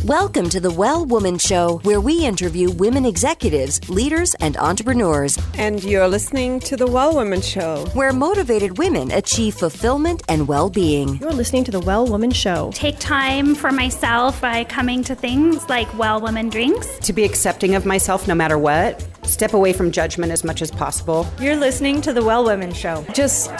Welcome to the Well Woman Show, where we interview women executives, leaders, and entrepreneurs. And you're listening to the Well Woman Show, where motivated women achieve fulfillment and well-being. You're listening to the Well Woman Show. Take time for myself by coming to things like Well Woman Drinks. To be accepting of myself no matter what. Step away from judgment as much as possible. You're listening to the Well Women Show.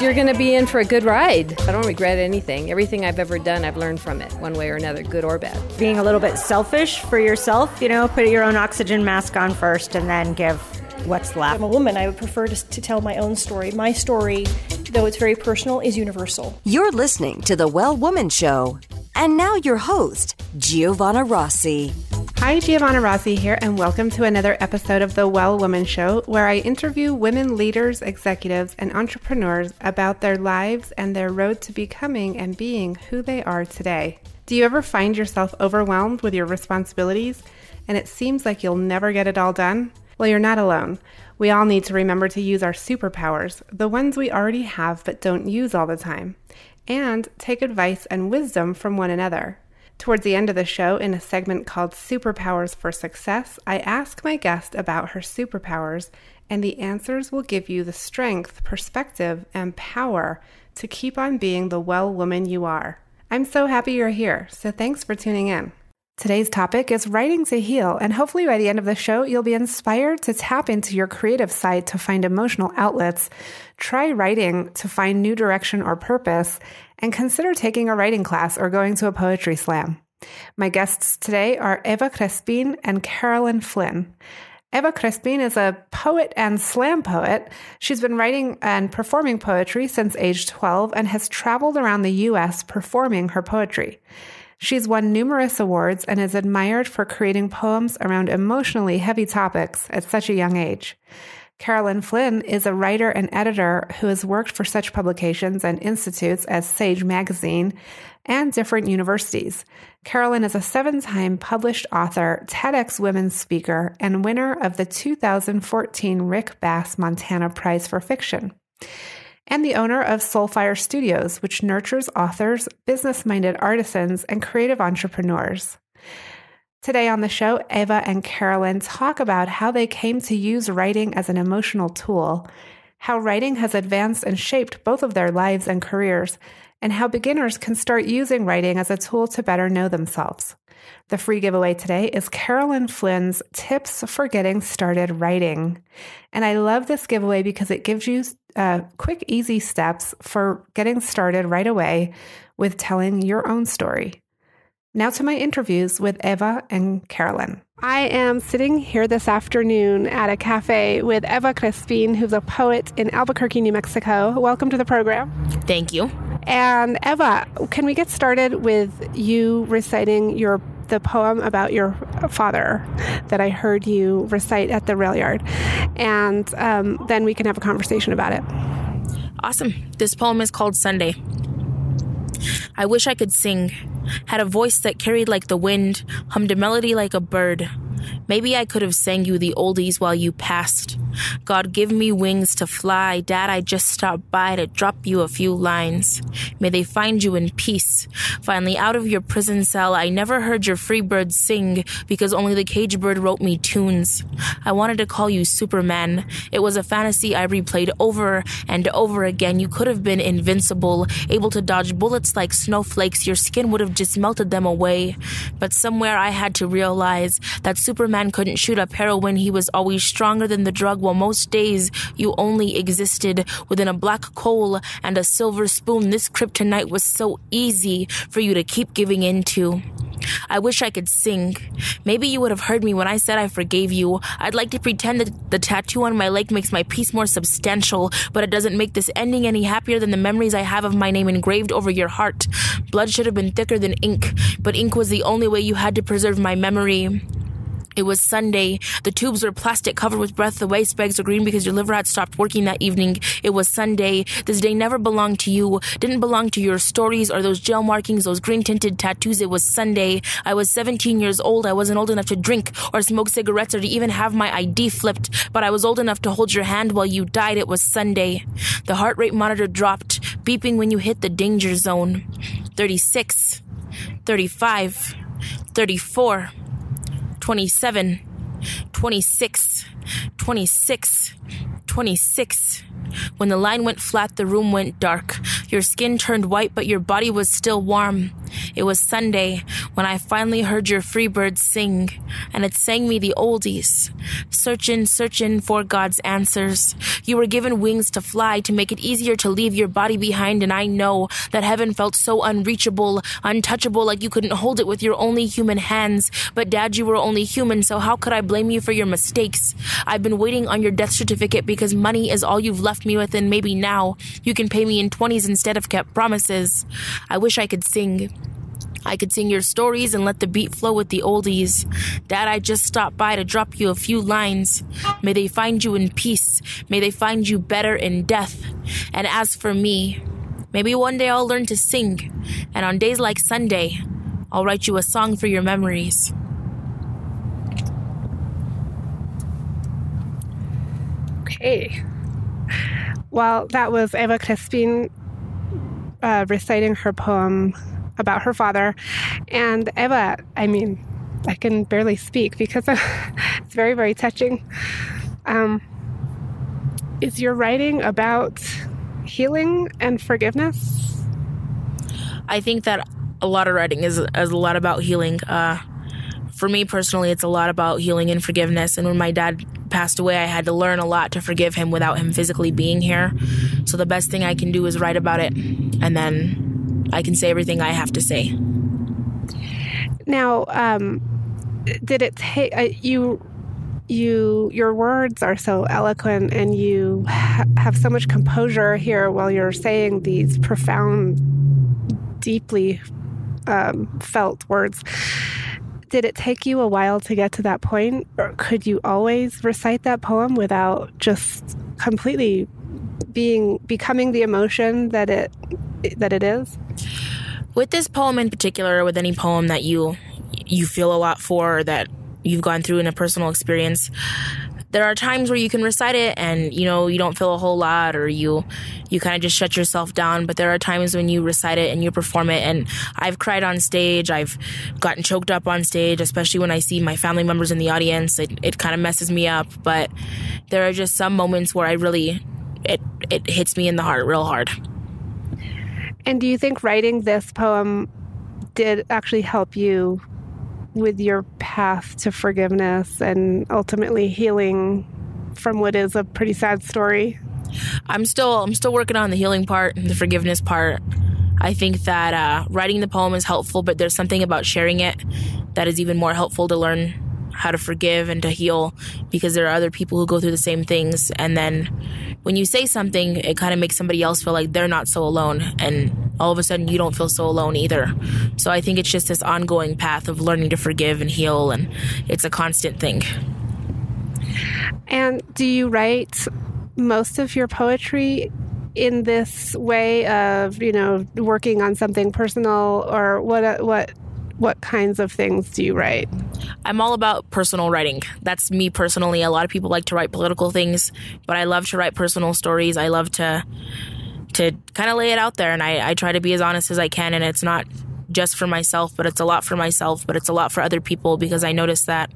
You're going to be in for a good ride. I don't regret anything. Everything I've ever done, I've learned from it, one way or another, good or bad. Being a little bit selfish for yourself, put your own oxygen mask on first and then give what's left. I'm a woman. I would prefer to tell my own story. My story, though it's very personal, is universal. You're listening to the Well Woman Show. And now your host, Giovanna Rossi. Hi, Giovanna Rossi here, and welcome to another episode of the Well Woman Show, where I interview women leaders, executives, and entrepreneurs about their lives and their road to becoming and being who they are today. Do you ever find yourself overwhelmed with your responsibilities, and it seems like you'll never get it all done? Well, you're not alone. We all need to remember to use our superpowers, the ones we already have but don't use all the time, and take advice and wisdom from one another. Towards the end of the show, in a segment called Superpowers for Success, I ask my guest about her superpowers, and the answers will give you the strength, perspective, and power to keep on being the well woman you are. I'm so happy you're here, so thanks for tuning in. Today's topic is writing to heal, and hopefully by the end of the show, you'll be inspired to tap into your creative side to find emotional outlets, try writing to find new direction or purpose, and consider taking a writing class or going to a poetry slam. My guests today are Eva Crespin and Carolyn Flynn. Eva Crespin is a poet and slam poet. She's been writing and performing poetry since age 12 and has traveled around the U.S. performing her poetry. She's won numerous awards and is admired for creating poems around emotionally heavy topics at such a young age. Carolyn Flynn is a writer and editor who has worked for such publications and institutes as Sage Magazine and different universities. Carolyn is a 7-time published author, TEDx women's speaker, and winner of the 2014 Rick Bass Montana Prize for Fiction, and the owner of Soulfire Studios, which nurtures authors, business-minded artisans, and creative entrepreneurs. Today on the show, Eva and Carolyn talk about how they came to use writing as an emotional tool, how writing has advanced and shaped both of their lives and careers, and how beginners can start using writing as a tool to better know themselves. The free giveaway today is Carolyn Flynn's Tips for Getting Started Writing. And I love this giveaway because it gives you quick, easy steps for getting started right away with telling your own story. Now to my interviews with Eva and Carolyn. I am sitting here this afternoon at a cafe with Eva Crespin, who's a poet in Albuquerque, New Mexico. Welcome to the program. Thank you. And Eva, can we get started with you reciting the poem about your father that I heard you recite at the rail yard? And then we can have a conversation about it. Awesome. This poem is called Sunday. I wish I could sing, had a voice that carried like the wind, hummed a melody like a bird. Maybe I could have sang you the oldies while you passed. God, give me wings to fly. Dad, I just stopped by to drop you a few lines. May they find you in peace. Finally, out of your prison cell, I never heard your free bird sing because only the cage bird wrote me tunes. I wanted to call you Superman. It was a fantasy I replayed over and over again. You could have been invincible, able to dodge bullets like snowflakes. Your skin would have just melted them away. But somewhere I had to realize that Superman couldn't shoot up heroin. He was always stronger than the drug, while most days you only existed within a black coal and a silver spoon. This kryptonite was so easy for you to keep giving into. I wish I could sing. Maybe you would have heard me when I said I forgave you. I'd like to pretend that the tattoo on my leg makes my peace more substantial, but it doesn't make this ending any happier than the memories I have of my name engraved over your heart. Blood should have been thicker than ink, but ink was the only way you had to preserve my memory. It was Sunday. The tubes were plastic covered with breath. The waste bags were green because your liver had stopped working that evening. It was Sunday. This day never belonged to you. Didn't belong to your stories or those gel markings, those green-tinted tattoos. It was Sunday. I was 17 years old. I wasn't old enough to drink or smoke cigarettes or to even have my ID flipped, but I was old enough to hold your hand while you died. It was Sunday. The heart rate monitor dropped, beeping when you hit the danger zone. 36, 35, 34, 27, 26, 26, 26. When the line went flat, the room went dark. Your skin turned white, but your body was still warm. It was Sunday when I finally heard your free bird sing, and it sang me the oldies. Searching, searching for God's answers. You were given wings to fly to make it easier to leave your body behind, and I know that heaven felt so unreachable, untouchable, like you couldn't hold it with your only human hands. But Dad, you were only human, so how could I blame you for your mistakes? I've been waiting on your death certificate because money is all you've left me with, and maybe now you can pay me in 20s instead of kept promises. I wish I could sing. I could sing your stories and let the beat flow with the oldies. Dad, I just stopped by to drop you a few lines. May they find you in peace. May they find you better in death. And as for me, maybe one day I'll learn to sing. And on days like Sunday, I'll write you a song for your memories. Okay. Well, that was Eva Crespin reciting her poem about her father. And Eva, I mean, I can barely speak because it's very, very touching. Is your writing about healing and forgiveness? I think that a lot of writing is a lot about healing. For me personally, it's a lot about healing and forgiveness. And when my dad passed away, I had to learn a lot to forgive him without him physically being here. So the best thing I can do is write about it, and then I can say everything I have to say. Now, did it take your words are so eloquent, and you have so much composure here while you're saying these profound, deeply felt words. Did it take you a while to get to that point, or could you always recite that poem without just completely becoming the emotion that it is? With this poem in particular, or with any poem that you feel a lot for, or that you've gone through in a personal experience, there are times where you can recite it and, you don't feel a whole lot, or you kind of just shut yourself down. But there are times when you recite it and you perform it. And I've cried on stage. I've gotten choked up on stage, especially when I see my family members in the audience. It kind of messes me up. But there are just some moments where it hits me in the heart real hard. And do you think writing this poem did actually help you with your path to forgiveness and ultimately healing from what is a pretty sad story? I'm still working on the healing part and the forgiveness part. I think that writing the poem is helpful, but there's something about sharing it that is even more helpful to learn how to forgive and to heal, because there are other people who go through the same things. And then when you say something, it kind of makes somebody else feel like they're not so alone. And all of a sudden you don't feel so alone either. So I think it's just this ongoing path of learning to forgive and heal. And it's a constant thing. And do you write most of your poetry in this way of, working on something personal, or what kinds of things do you write? I'm all about personal writing. That's me personally. A lot of people like to write political things, but I love to write personal stories. I love to kind of lay it out there, and I try to be as honest as I can, and it's not just for myself, but it's a lot for myself, but it's a lot for other people, because I notice that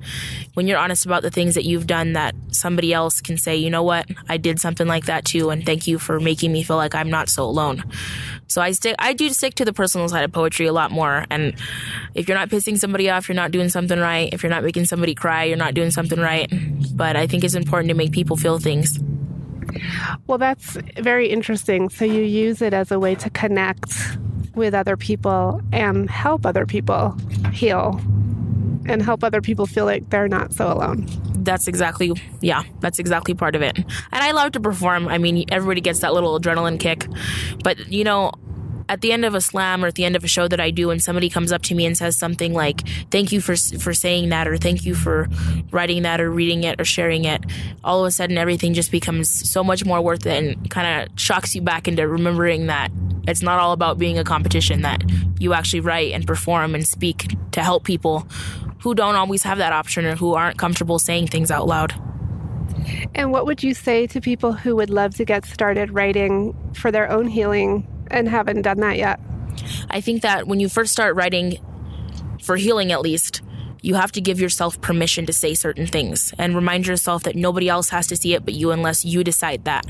when you're honest about the things that you've done, that somebody else can say, you know what, I did something like that too, and thank you for making me feel like I'm not so alone. So I do stick to the personal side of poetry a lot more. And if you're not pissing somebody off, you're not doing something right. If you're not making somebody cry, you're not doing something right. But I think it's important to make people feel things. Well, that's very interesting. So you use it as a way to connect with other people and help other people heal and help other people feel like they're not so alone. That's exactly part of it. And I love to perform. I mean, everybody gets that little adrenaline kick. But, at the end of a slam or at the end of a show that I do, and somebody comes up to me and says something like, thank you for saying that, or thank you for writing that, or reading it, or sharing it, all of a sudden everything just becomes so much more worth it, and kind of shocks you back into remembering that it's not all about being a competition, that you actually write and perform and speak to help people who don't always have that option, or who aren't comfortable saying things out loud. And what would you say to people who would love to get started writing for their own healing and haven't done that yet? I think that when you first start writing for healing at least, you have to give yourself permission to say certain things and remind yourself that nobody else has to see it but you, unless you decide that.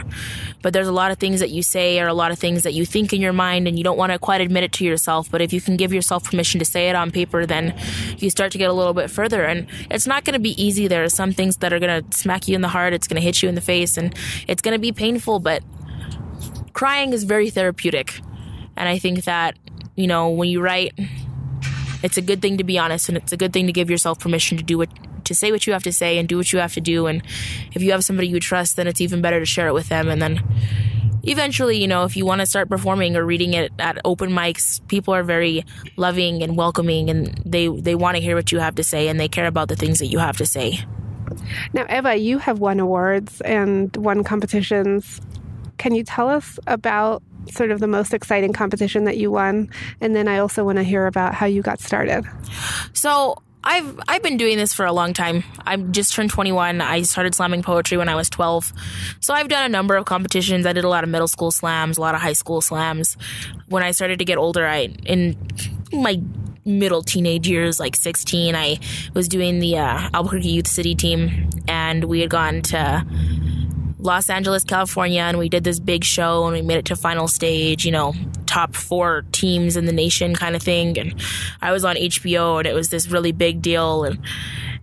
But there's a lot of things that you say or a lot of things that you think in your mind and you don't want to quite admit it to yourself. But if you can give yourself permission to say it on paper, then you start to get a little bit further. And it's not going to be easy. There are some things that are going to smack you in the heart. It's going to hit you in the face and it's going to be painful. But crying is very therapeutic. And I think that, you know, when you write, it's a good thing to be honest, and it's a good thing to give yourself permission to say what you have to say and do what you have to do. And if you have somebody you trust, then it's even better to share it with them. And then eventually, you know, if you want to start performing or reading it at open mics, people are very loving and welcoming, and they want to hear what you have to say, and they care about the things that you have to say. Now, Eva, you have won awards and won competitions. Can you tell us about sort of the most exciting competition that you won? And then I also want to hear about how you got started. So I've been doing this for a long time. I just turned 21. I started slamming poetry when I was 12. So I've done a number of competitions. I did a lot of middle school slams, a lot of high school slams. When I started to get older, in my middle teenage years, like 16, I was doing the Albuquerque Youth City team, and we had gone to Los Angeles, California, and we did this big show and we made it to final stage, you know, top 4 teams in the nation kind of thing. And I was on HBO, and it was this really big deal.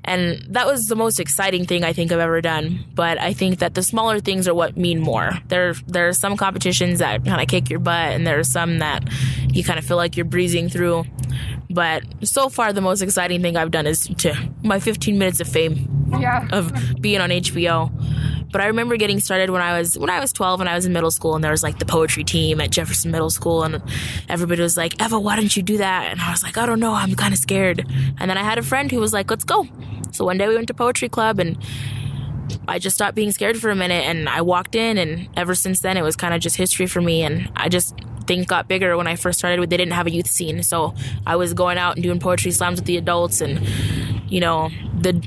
And that was the most exciting thing I think I've ever done. But I think that the smaller things are what mean more. There are some competitions that kind of kick your butt, and there are some that you kind of feel like you're breezing through. But so far, the most exciting thing I've done is my 15 minutes of fame of being on HBO. But I remember getting started when I was 12 and I was in middle school, and there was like the poetry team at Jefferson Middle School, and everybody was like, Eva, why don't you do that? And I was like, I don't know, I'm kind of scared. And then I had a friend who was like, let's go. So one day we went to poetry club, and I just stopped being scared for a minute, and I walked in, and ever since then it was kind of just history for me. And I just things got bigger. When I first started, they didn't have a youth scene, so I was going out and doing poetry slams with the adults, and you know,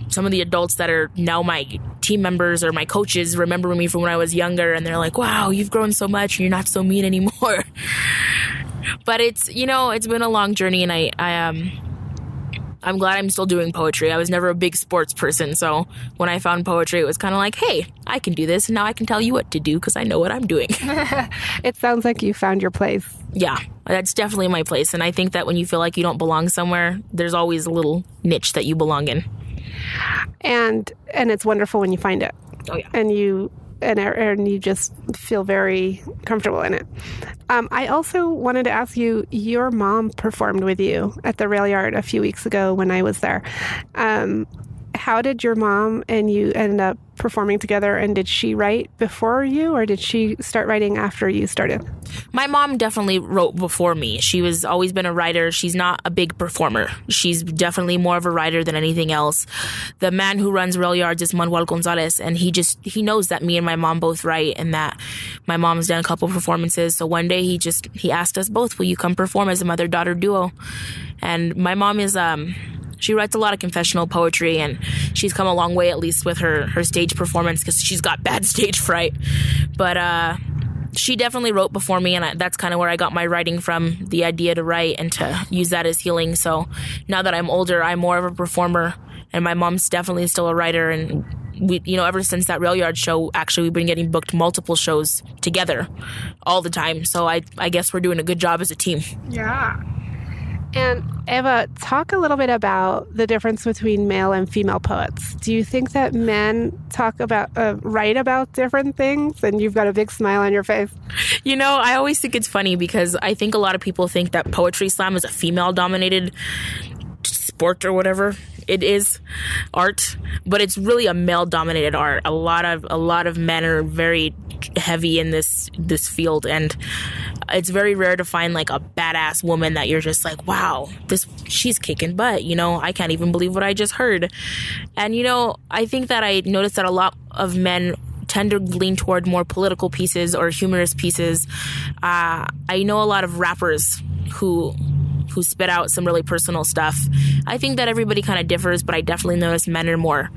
some of the adults that are now my team members or my coaches remember me from when I was younger, and they're like, wow, you've grown so much and you're not so mean anymore. But it's, you know, it's been a long journey, and I'm glad I'm still doing poetry. I was never a big sports person, so when I found poetry, it was kind of like, hey, I can do this, and now I can tell you what to do because I know what I'm doing. It sounds like you found your place. Yeah, that's definitely my place, and I think that when you feel like you don't belong somewhere, there's always a little niche that you belong in. And it's wonderful when you find it. Oh, yeah. And you just feel very comfortable in it. I also wanted to ask you, your mom performed with you at the Rail Yard a few weeks ago when I was there. How did your mom and you end up performing together, and did she write before you, or did she start writing after you started? My mom definitely wrote before me. She was always been a writer. She's not a big performer. She's definitely more of a writer than anything else. The man who runs Rail Yards is Manuel Gonzalez, and he knows that me and my mom both write, and that my mom's done a couple performances. So one day he asked us both, will you come perform as a mother-daughter duo? And my mom is she writes a lot of confessional poetry, and she's come a long way, at least with her stage performance, because she's got bad stage fright. But she definitely wrote before me, and that's kind of where I got my writing from, the idea to write and to use that as healing. So now that I'm older, I'm more of a performer, and my mom's definitely still a writer. And we, you know, ever since that Rail Yard show, actually, we've been getting booked multiple shows together all the time. So I guess we're doing a good job as a team. Yeah. And Eva, talk a little bit about the difference between male and female poets. Do you think that men write about different things? And you've got a big smile on your face. You know, I always think it's funny because I think a lot of people think that poetry slam is a female-dominated sport or whatever. It is art, but it's really a male-dominated art. A lot of men are very heavy in this field, and it's very rare to find like a badass woman that you're just like, wow, she's kicking butt. You know, I can't even believe what I just heard. And you know, I think that I noticed that a lot of men tend to lean toward more political pieces or humorous pieces. I know a lot of rappers who spit out some really personal stuff. I think that everybody kind of differs, but I definitely notice men are more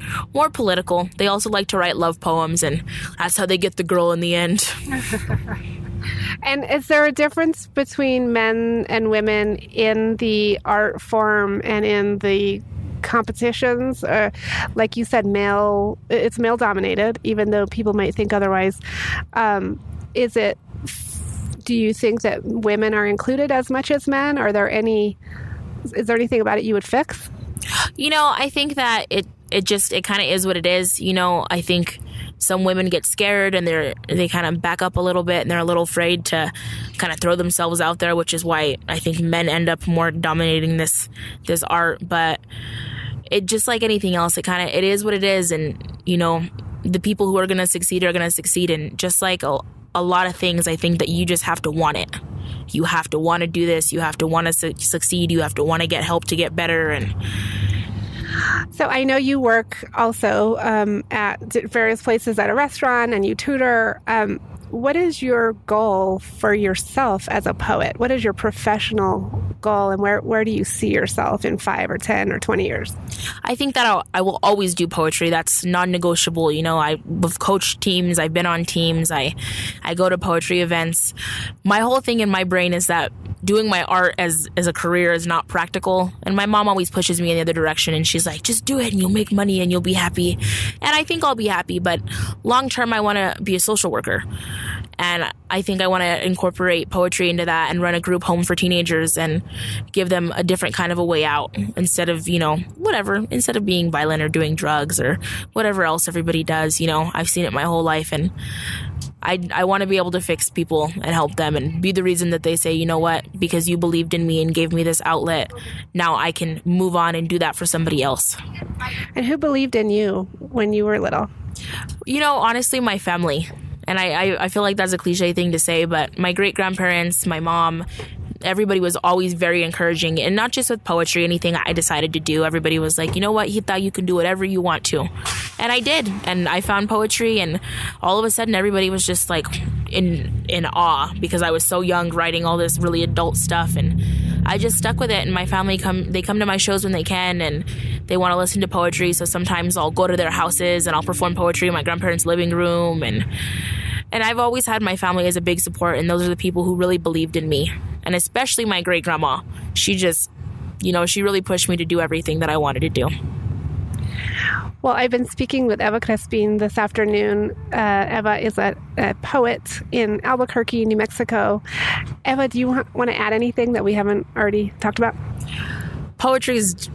political. They also like to write love poems, and that's how they get the girl in the end. And is there a difference between men and women in the art form and in the competitions? Like you said, it's male dominated, even though people might think otherwise. Do you think that women are included as much as men? Is there anything about it you would fix? I think that it kind of is what it is. I think some women get scared and they kind of back up a little bit and they're a little afraid to kind of throw themselves out there, which is why I think men end up more dominating this art. But it just like anything else, it is what it is. And, the people who are going to succeed are going to succeed. And just like a lot of things, I think that you just have to want it. You have to want to do this. You have to want to succeed. You have to want to get help to get better. And so I know you work also at various places at a restaurant and you tutor. What is your goal for yourself as a poet? What is your professional goal, and where do you see yourself in 5 or 10 or 20 years? I think that I will always do poetry. That's non-negotiable. I've coached teams. I've been on teams. I go to poetry events. My whole thing in my brain is that doing my art as a career is not practical. And my mom always pushes me in the other direction. And she's like, just do it and you'll make money and you'll be happy. And I think I'll be happy. But long term, I want to be a social worker. And I think I want to incorporate poetry into that and run a group home for teenagers and give them a different kind of a way out instead of, instead of being violent or doing drugs or whatever else everybody does. I've seen it my whole life, and I want to be able to fix people and help them and be the reason that they say, you know what, because you believed in me and gave me this outlet, now I can move on and do that for somebody else. And who believed in you when you were little? Honestly, my family. And I feel like that's a cliche thing to say, but my great-grandparents, my mom, everybody was always very encouraging. And not just with poetry, anything I decided to do, everybody was like, you know what, he thought you can do whatever you want to. And I did. And I found poetry, and all of a sudden everybody was just like in awe because I was so young writing all this really adult stuff. And I just stuck with it. And my family come to my shows when they can, and they want to listen to poetry. So sometimes I'll go to their houses and I'll perform poetry in my grandparents' living room. And I've always had my family as a big support, and those are the people who really believed in me. And especially my great-grandma. She just, she really pushed me to do everything that I wanted to do. Well, I've been speaking with Eva Crespin this afternoon. Eva is a poet in Albuquerque, New Mexico. Eva, do you want to add anything that we haven't already talked about? Poetry is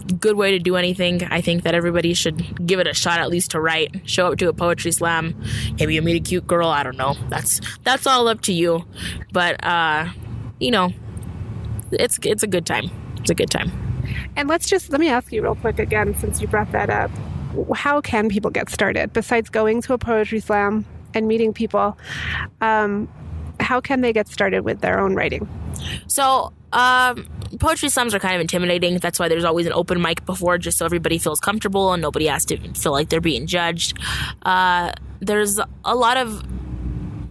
a good way to do anything. I think that everybody should give it a shot, at least to write. Show up to a poetry slam. Maybe you meet a cute girl. I don't know. That's all up to you. But, it's a good time. It's a good time. And let me ask you real quick again, since you brought that up. How can people get started? Besides going to a poetry slam and meeting people, how can they get started with their own writing? So, poetry slams are kind of intimidating. That's why there's always an open mic before, just so everybody feels comfortable and nobody has to feel like they're being judged. There's a lot of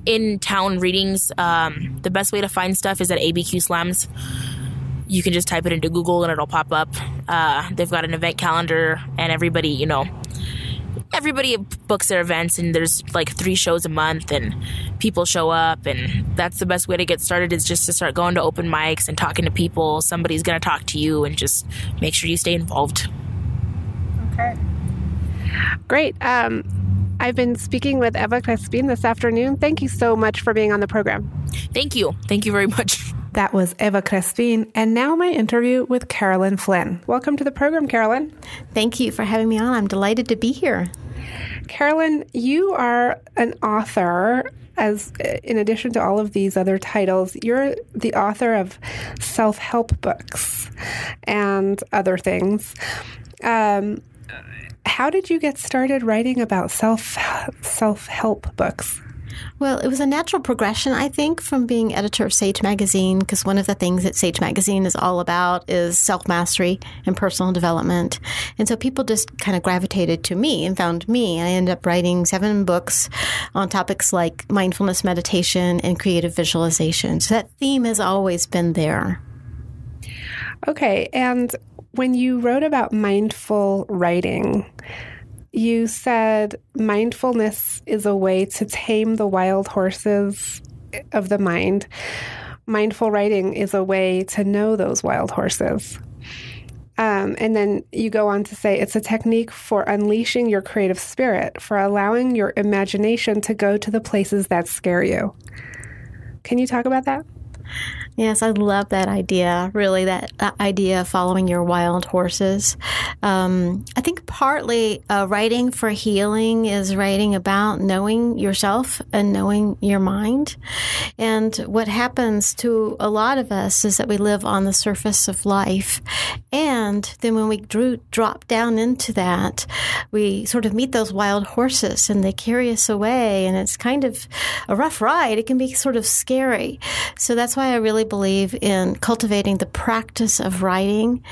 in-town readings. The best way to find stuff is at ABQ Slams. You can just type it into Google and it'll pop up. They've got an event calendar, and everybody books their events, and there's like 3 shows a month, and people show up, and that's the best way to get started, is just to start going to open mics and talking to people. Somebody's going to talk to you, and just make sure you stay involved. Okay. Great. I've been speaking with Eva Crespin this afternoon. Thank you so much for being on the program. Thank you. Thank you very much. That was Eva Crespin, and now my interview with Carolyn Flynn. Welcome to the program, Carolyn. Thank you for having me on. I'm delighted to be here. Carolyn, you are an author. In addition to all of these other titles, you're the author of self-help books and other things. How did you get started writing about self-help books? Well, it was a natural progression, I think, from being editor of Sage Magazine, because one of the things that Sage Magazine is all about is self-mastery and personal development. And so people just kind of gravitated to me and found me. I ended up writing 7 books on topics like mindfulness meditation and creative visualization. So that theme has always been there. Okay. And when you wrote about mindful writing, you said mindfulness is a way to tame the wild horses of the mind, mindful writing is a way to know those wild horses. And then you go on to say it's a technique for unleashing your creative spirit, for allowing your imagination to go to the places that scare you. Can you talk about that? Yes, I love that idea, really, that idea of following your wild horses. I think partly writing for healing is writing about knowing yourself and knowing your mind. And what happens to a lot of us is that we live on the surface of life. And then when we drop down into that, we sort of meet those wild horses and they carry us away. And it's kind of a rough ride. It can be sort of scary. So that's why I really believe in cultivating the practice of writing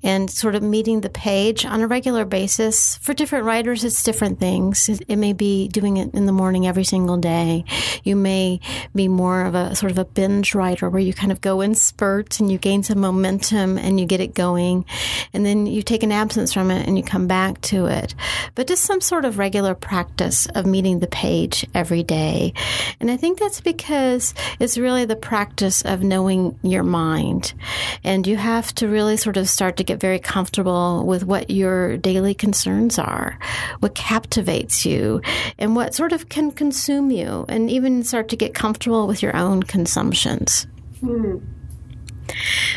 and sort of meeting the page on a regular basis. For different writers, it's different things. It may be doing it in the morning every single day. You may be more of a sort of a binge writer where you kind of go in spurts and you gain some momentum and you get it going. And then you take an absence from it and you come back to it. But just some sort of regular practice of meeting the page every day. And I think that's because it's really the practice of knowing your mind. And you have to really sort of start to get very comfortable with what your daily concerns are, what captivates you, and what sort of can consume you, and even start to get comfortable with your own consumptions.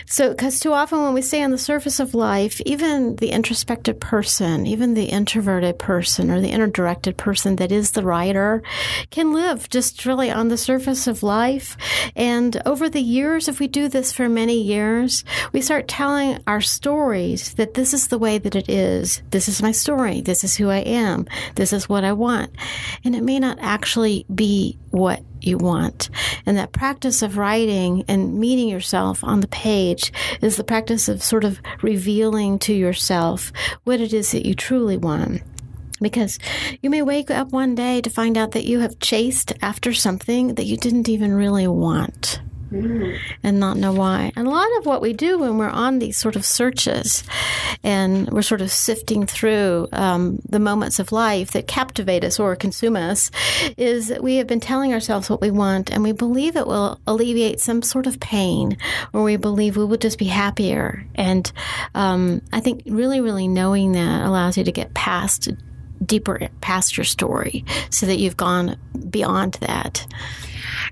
So, because too often when we stay on the surface of life, even the introspective person, even the introverted person or the inner directed person that is the writer can live just really on the surface of life. And over the years, if we do this for many years, we start telling our stories that this is the way that it is. This is my story. This is who I am. This is what I want. And it may not actually be what you want. And that practice of writing and meeting yourself on the page is the practice of sort of revealing to yourself what it is that you truly want. Because you may wake up one day to find out that you have chased after something that you didn't even really want. And not know why. And a lot of what we do when we're on these sort of searches and we're sort of sifting through the moments of life that captivate us or consume us is that we have been telling ourselves what we want and we believe it will alleviate some sort of pain or we believe we will just be happier. And I think really, really knowing that allows you to get deeper past your story so that you've gone beyond that.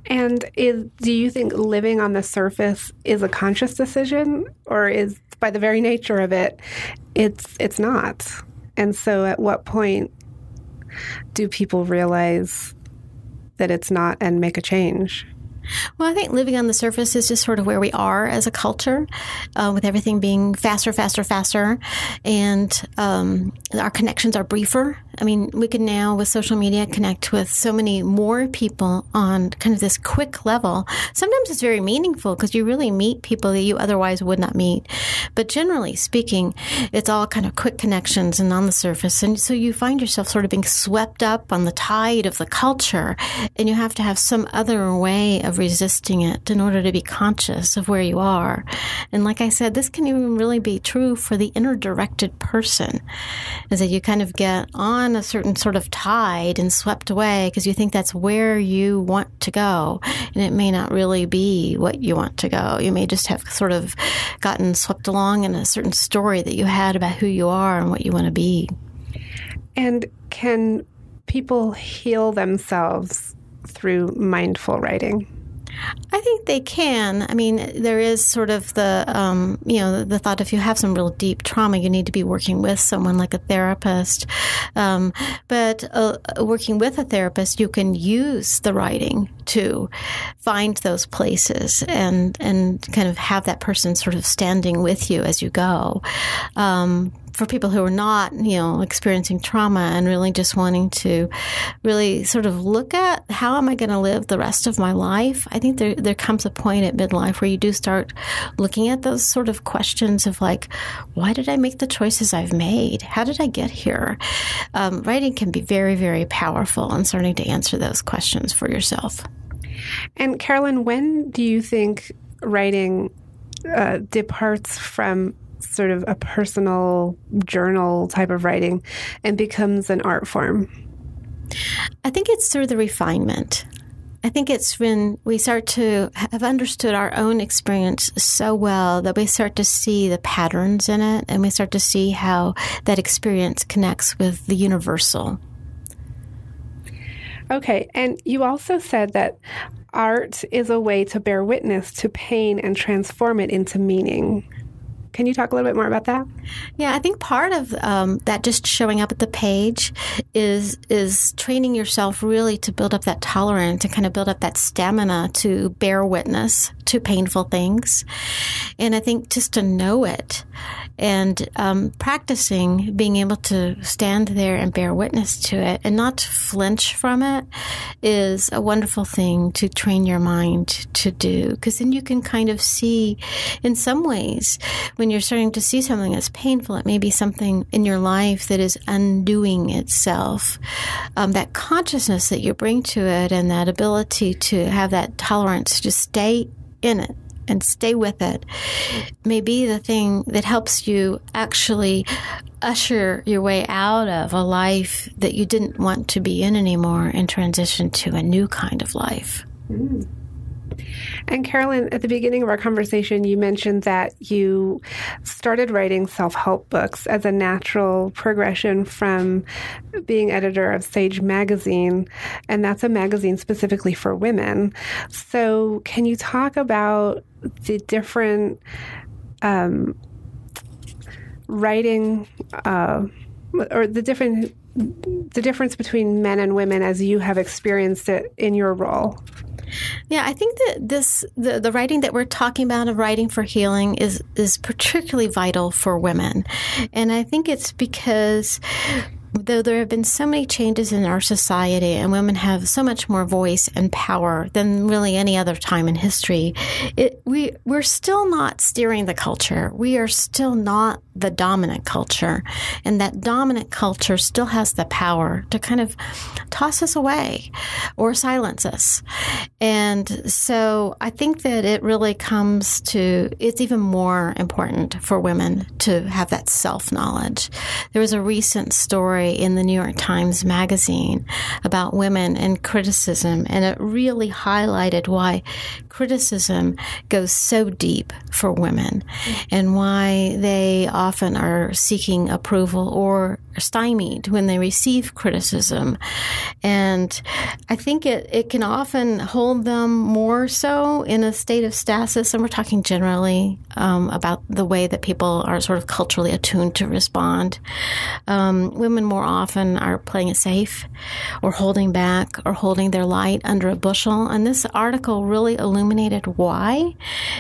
And do you think living on the surface is a conscious decision, or is by the very nature of it, it's not? And so at what point do people realize that it's not and make a change? Well, I think living on the surface is just sort of where we are as a culture, with everything being faster, and our connections are briefer. I mean, we can now, with social media, connect with so many more people on kind of this quick level. Sometimes it's very meaningful because you really meet people that you otherwise would not meet. But generally speaking, it's all kind of quick connections and on the surface. And so you find yourself sort of being swept up on the tide of the culture, and you have to have some other way of resisting it in order to be conscious of where you are. And like I said, this can even really be true for the inner directed person, is that you kind of get on a certain sort of tide and swept away because you think that's where you want to go. And it may not really be what you want to go. You may just have sort of gotten swept along in a certain story that you had about who you are and what you want to be. And can people heal themselves through mindful writing? I think they can. I mean, there is sort of the thought if you have some real deep trauma, you need to be working with someone like a therapist. But working with a therapist, you can use the writing to find those places and kind of have that person sort of standing with you as you go. For people who are not, experiencing trauma and really just wanting to really sort of look at how am I going to live the rest of my life, I think there comes a point at midlife where you do start looking at those sort of questions of like, why did I make the choices I've made? How did I get here? Writing can be very, very powerful in starting to answer those questions for yourself. And Carolyn, when do you think writing departs from sort of a personal journal type of writing and becomes an art form? I think it's through the refinement. I think it's when we start to have understood our own experience so well that we start to see the patterns in it, and we start to see how that experience connects with the universal. Okay, and you also said that art is a way to bear witness to pain and transform it into meaning. Can you talk a little bit more about that? Yeah, I think part of that just showing up at the page is training yourself really to build up that tolerance and kind of build up that stamina to bear witness to painful things. And I think just to know it and practicing being able to stand there and bear witness to it and not flinch from it is a wonderful thing to train your mind to do. Because then you can kind of see, in some ways, when you're starting to see something that's painful, it may be something in your life that is undoing itself. That consciousness that you bring to it and that ability to have that tolerance to stay in it and stay with it may be the thing that helps you actually usher your way out of a life that you didn't want to be in anymore and transition to a new kind of life. Mm. And Carolyn, at the beginning of our conversation, you mentioned that you started writing self-help books as a natural progression from being editor of Sage magazine, and that's a magazine specifically for women. So can you talk about the different writing or the difference between men and women as you have experienced it in your role? Yeah, I think that the writing that we're talking about of writing for healing is particularly vital for women. And I think it's because though there have been so many changes in our society and women have so much more voice and power than really any other time in history, we're still not steering the culture. We are still not the dominant culture. And that dominant culture still has the power to kind of toss us away or silence us. And so I think that it really comes to, it's even more important for women to have that self-knowledge. There was a recent story in the New York Times Magazine about women and criticism, and it really highlighted why criticism goes so deep for women and why they often are seeking approval or stymied when they receive criticism. And I think it can often hold them more so in a state of stasis, and we're talking generally about the way that people are sort of culturally attuned to respond. Women more often are playing it safe or holding back or holding their light under a bushel. And this article really illuminated why.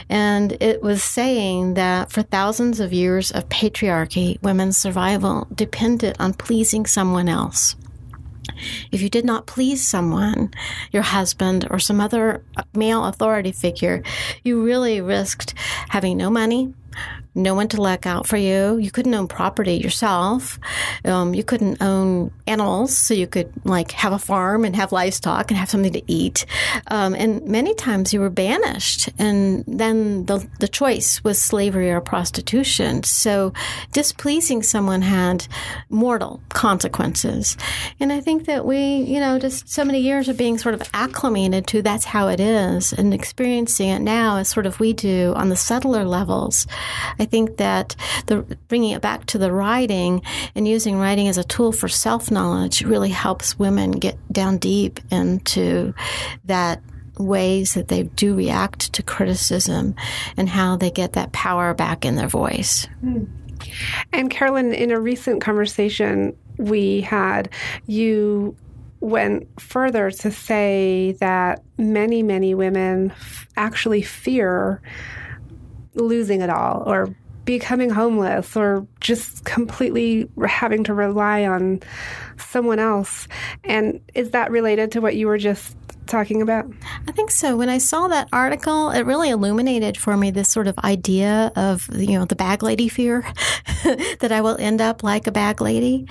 And it was saying that for thousands of years of patriarchy, women's survival depended on pleasing someone else. If you did not please someone, your husband or some other male authority figure, you really risked having no money, no one to look out for you. You couldn't own property yourself. You couldn't own animals, so you could have a farm and have livestock and have something to eat. And many times you were banished, and then the choice was slavery or prostitution. So displeasing someone had mortal consequences. And I think that we, just so many years of being sort of acclimated to that's how it is, and experiencing it now as sort of we do on the subtler levels. I think that bringing it back to the writing and using writing as a tool for self-knowledge really helps women get down deep into that ways that they do react to criticism and how they get that power back in their voice. And Carolyn, in a recent conversation we had, you went further to say that many, many women actually fear losing it all or becoming homeless or just completely having to rely on someone else. And is that related to what you were just talking about? I think so. When I saw that article, it really illuminated for me this sort of idea of, the bag lady fear, that I will end up like a bag lady.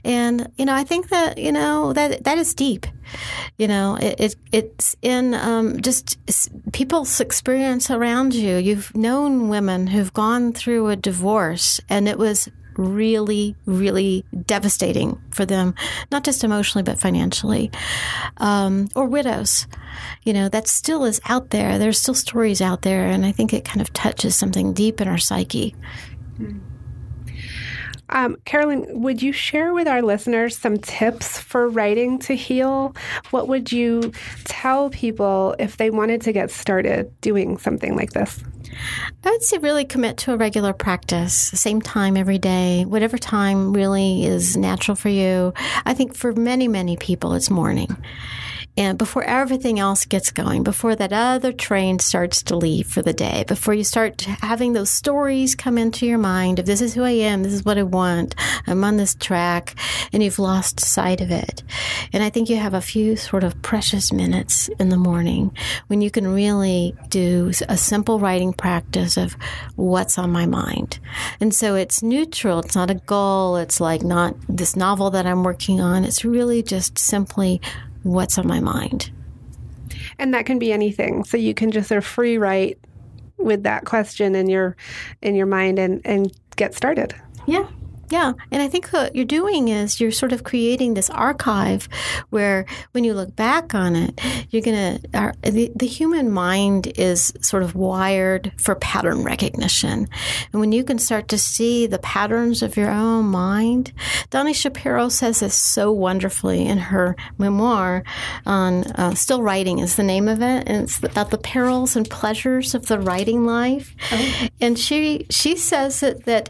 And, I think that, that is deep. It's in just people's experience around you. You've known women who've gone through a divorce, and it was really, really devastating for them, not just emotionally, but financially. Or widows. That still is out there. There's still stories out there, and I think it kind of touches something deep in our psyche. Carolyn, would you share with our listeners some tips for writing to heal? What would you tell people if they wanted to get started doing something like this? I would say really commit to a regular practice, same time every day, whatever time really is natural for you. I think for many, many people, it's morning. And before everything else gets going, before that other train starts to leave for the day, before you start having those stories come into your mind of this is who I am, this is what I want, I'm on this track, and you've lost sight of it. And I think you have a few sort of precious minutes in the morning when you can really do a simple writing practice of what's on my mind. And so it's neutral. It's not a goal. It's like not this novel that I'm working on. It's really just simply what's on my mind. And that can be anything. So you can just sort of free write with that question in your mind and get started. Yeah. Yeah. And I think what you're doing is you're sort of creating this archive where when you look back on it, you're going to, the human mind is sort of wired for pattern recognition. And when you can start to see the patterns of your own mind, Dani Shapiro says this so wonderfully in her memoir on Still Writing is the name of it. And it's about the perils and pleasures of the writing life. Oh. And she says that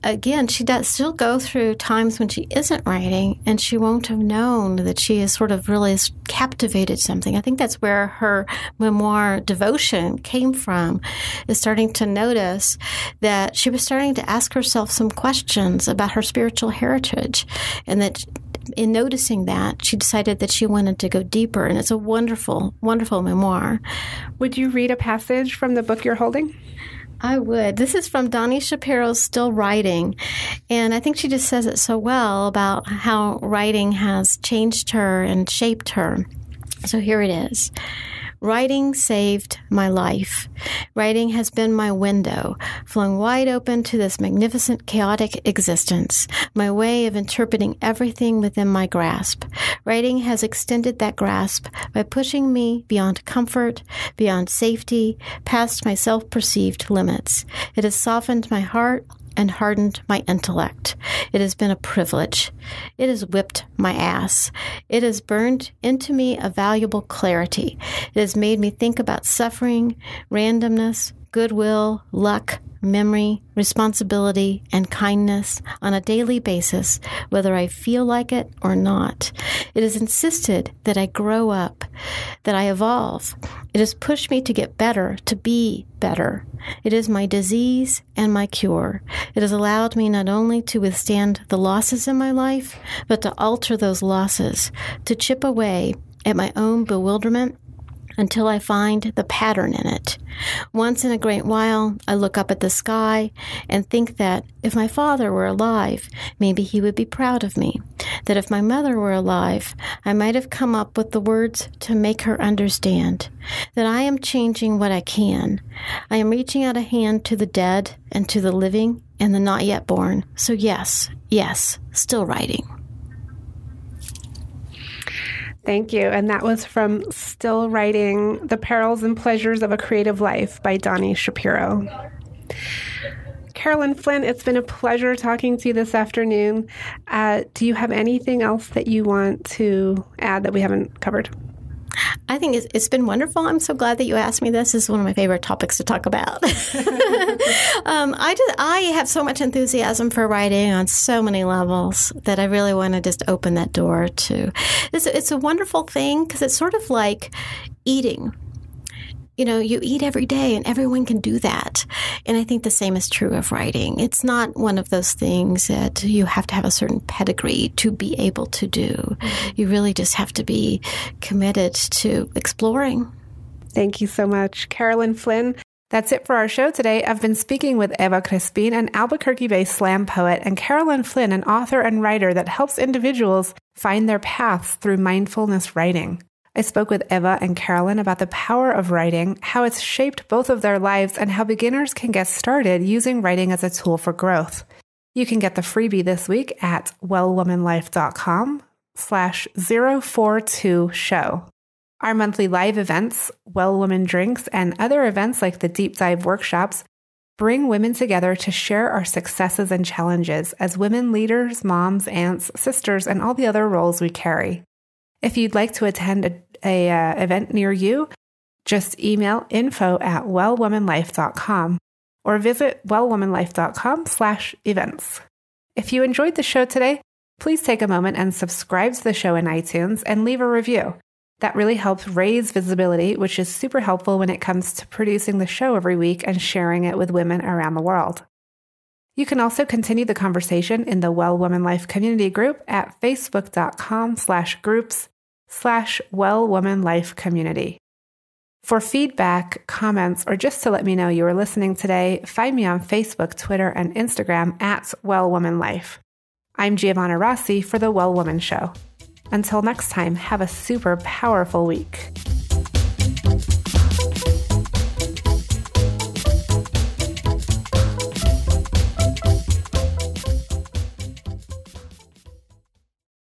again, she does still go through times when she isn't writing, and she won't have known that she has sort of really captivated something. I think that's where her memoir devotion came from, is starting to notice that she was starting to ask herself some questions about her spiritual heritage, and that in noticing that, she decided that she wanted to go deeper, and it's a wonderful, wonderful memoir. Would you read a passage from the book you're holding? I would. This is from Dani Shapiro's Still Writing, and I think she just says it so well about how writing has changed her and shaped her. So here it is. Writing saved my life. Writing has been my window, flung wide open to this magnificent, chaotic existence, my way of interpreting everything within my grasp. Writing has extended that grasp by pushing me beyond comfort, beyond safety, past my self-perceived limits. It has softened my heart and hardened my intellect. It has been a privilege. It has whipped my ass. It has burned into me a valuable clarity. It has made me think about suffering, randomness, goodwill, luck, memory, responsibility, and kindness on a daily basis, whether I feel like it or not. It has insisted that I grow up, that I evolve. It has pushed me to get better, to be better. It is my disease and my cure. It has allowed me not only to withstand the losses in my life, but to alter those losses, to chip away at my own bewilderment until I find the pattern in it. Once in a great while, I look up at the sky and think that if my father were alive, maybe he would be proud of me. That if my mother were alive, I might have come up with the words to make her understand. That I am changing what I can. I am reaching out a hand to the dead and to the living and the not yet born. So yes, still writing. Thank you. And that was from Still Writing, The Perils and Pleasures of a Creative Life by Dani Shapiro. Carolyn Flynn, it's been a pleasure talking to you this afternoon. Do you have anything else that you want to add that we haven't covered? I think it's been wonderful. I'm so glad that you asked me this. This is one of my favorite topics to talk about. I have so much enthusiasm for writing on so many levels that I really want to just open that door to. It's a wonderful thing because it's sort of like eating. You know, you eat every day and everyone can do that. And I think the same is true of writing. It's not one of those things that you have to have a certain pedigree to be able to do. Mm-hmm. You really just have to be committed to exploring. Thank you so much, Carolyn Flynn. That's it for our show today. I've been speaking with Eva Crespin, an Albuquerque-based slam poet, and Carolyn Flynn, an author and writer that helps individuals find their paths through mindfulness writing. I spoke with Eva and Carolyn about the power of writing, how it's shaped both of their lives, and how beginners can get started using writing as a tool for growth. You can get the freebie this week at wellwomanlife.com/042show. Our monthly live events, Well Woman Drinks, and other events like the Deep Dive workshops bring women together to share our successes and challenges as women leaders, moms, aunts, sisters, and all the other roles we carry. If you'd like to attend a event near you, just email info@wellwomanlife.com or visit wellwomanlife.com/events. If you enjoyed the show today, please take a moment and subscribe to the show in iTunes and leave a review. That really helps raise visibility, which is super helpful when it comes to producing the show every week and sharing it with women around the world. You can also continue the conversation in the Well Woman Life community group at facebook.com/groups/Well Woman Life community. For feedback, comments, or just to let me know you are listening today, find me on Facebook, Twitter, and Instagram at Well Woman Life. I'm Giovanna Rossi for The Well Woman Show. Until next time, have a super powerful week.